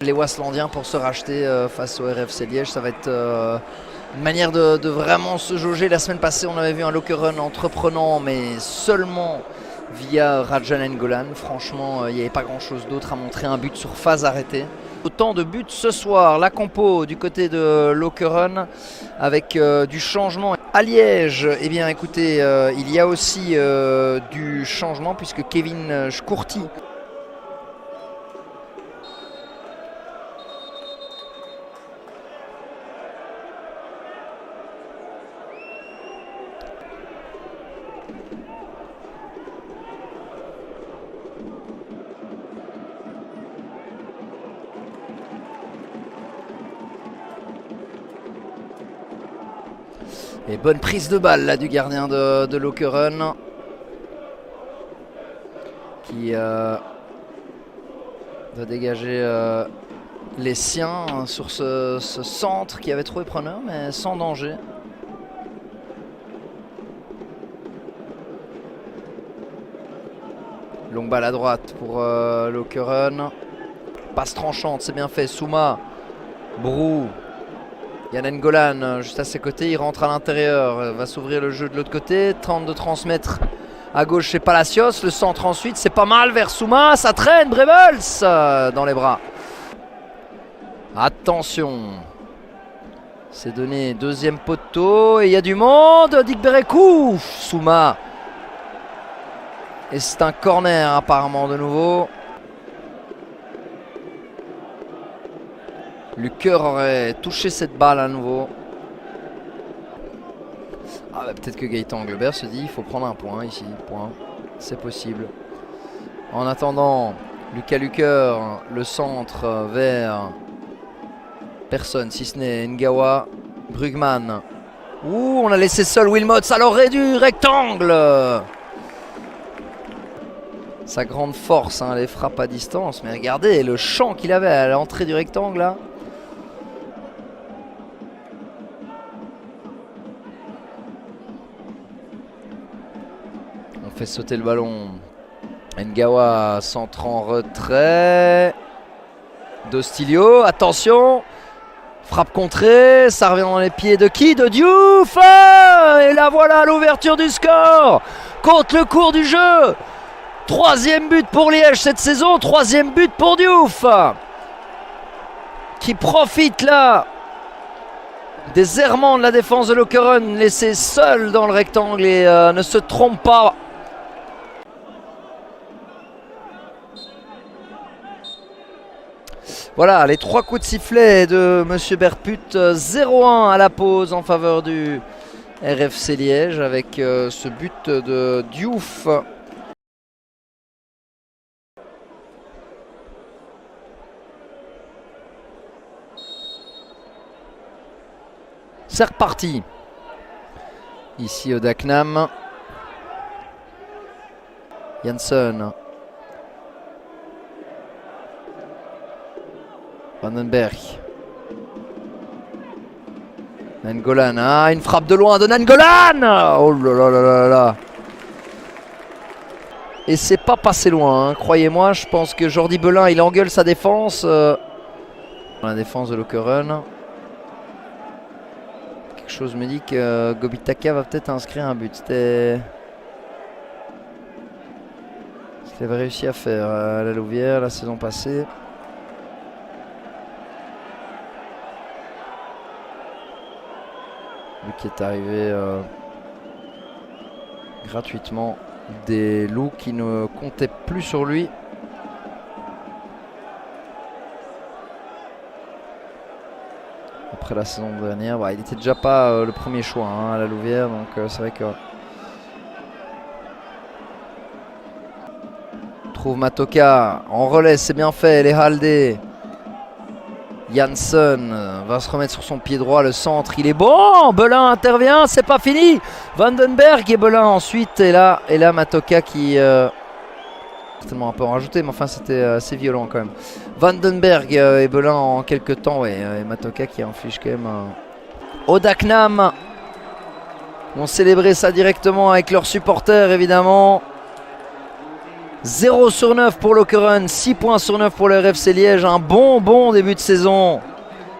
Les Waslandiens pour se racheter face au RFC Liège. Ça va être une manière de vraiment se jauger. La semaine passée, on avait vu un Lokeren entreprenant, mais seulement via Rajan Nainggolan. Franchement, il n'y avait pas grand-chose d'autre à montrer. Un but sur phase arrêtée. Autant de buts ce soir. La compo du côté de Lokeren avec du changement. À Liège, eh bien écoutez, il y a aussi du changement puisque Kevin Shkurti et bonne prise de balle là du gardien de Lokeren qui doit dégager les siens sur ce centre qui avait trouvé preneur mais sans danger. Longue balle à droite pour Lokeren. Passe tranchante, c'est bien fait. Souma, Brou. Yann Nainggolan juste à ses côtés, il rentre à l'intérieur, va s'ouvrir le jeu de l'autre côté, tente de transmettre à gauche chez Palacios, le centre ensuite, c'est pas mal vers Souma, ça traîne, Brevels dans les bras. Attention, c'est donné, deuxième poteau, et il y a du monde, Dick Berekou, Souma. Et c'est un corner apparemment de nouveau. Lucker aurait touché cette balle à nouveau. Ah bah, peut-être que Gaëtan Anglebert se dit il faut prendre un point ici. Point. C'est possible. En attendant, Lucas Lucker, le centre vers personne si ce n'est Ngawa. Brugman. Ouh, on a laissé seul Wilmots à l'orée du rectangle. Sa grande force, hein, les frappes à distance. Mais regardez le champ qu'il avait à l'entrée du rectangle là. Fait sauter le ballon. Ngawa centre en retrait. Dostilio, attention. Frappe contrée, ça revient dans les pieds de qui? De Diouf. Et là voilà l'ouverture du score. Contre le cours du jeu. Troisième but pour Liège cette saison, troisième but pour Diouf. Qui profite là des errements de la défense de Lokeren, laissé seul dans le rectangle et ne se trompe pas. Voilà, les trois coups de sifflet de M. Berput, 0-1 à la pause en faveur du RFC Liège avec ce but de Diouf. C'est reparti. Ici au Daknam. Janssen. Vandenberg. Nainggolan. Ah, une frappe de loin de Nainggolan. Oh là là là là là. Et c'est pas passé loin, hein. Croyez-moi, je pense que Jordi Belin, il engueule sa défense. La défense de Lokeren. Quelque chose me dit que Gobitaka va peut-être inscrire un but. C'était ce qu'il avait réussi à faire à la Louvière la saison passée. Lui qui est arrivé gratuitement des loups qui ne comptaient plus sur lui. Après la saison dernière, bah, il n'était déjà pas le premier choix hein, à la Louvière, donc c'est vrai que trouve Matoka en relais, c'est bien fait, les Haldé. Janssen va se remettre sur son pied droit, le centre, il est bon, Belin intervient, c'est pas fini. Vandenberg et Belin ensuite, et là Matoka qui certainement un peu en rajouter, mais enfin c'était assez violent quand même. Vandenberg et Belin en quelques temps, ouais, et Matoka qui inflige quand même au Daknam. Ils vont célébrer ça directement avec leurs supporters évidemment. 0 sur 9 pour Lokeren, 6 points sur 9 pour le RFC Liège. Un bon début de saison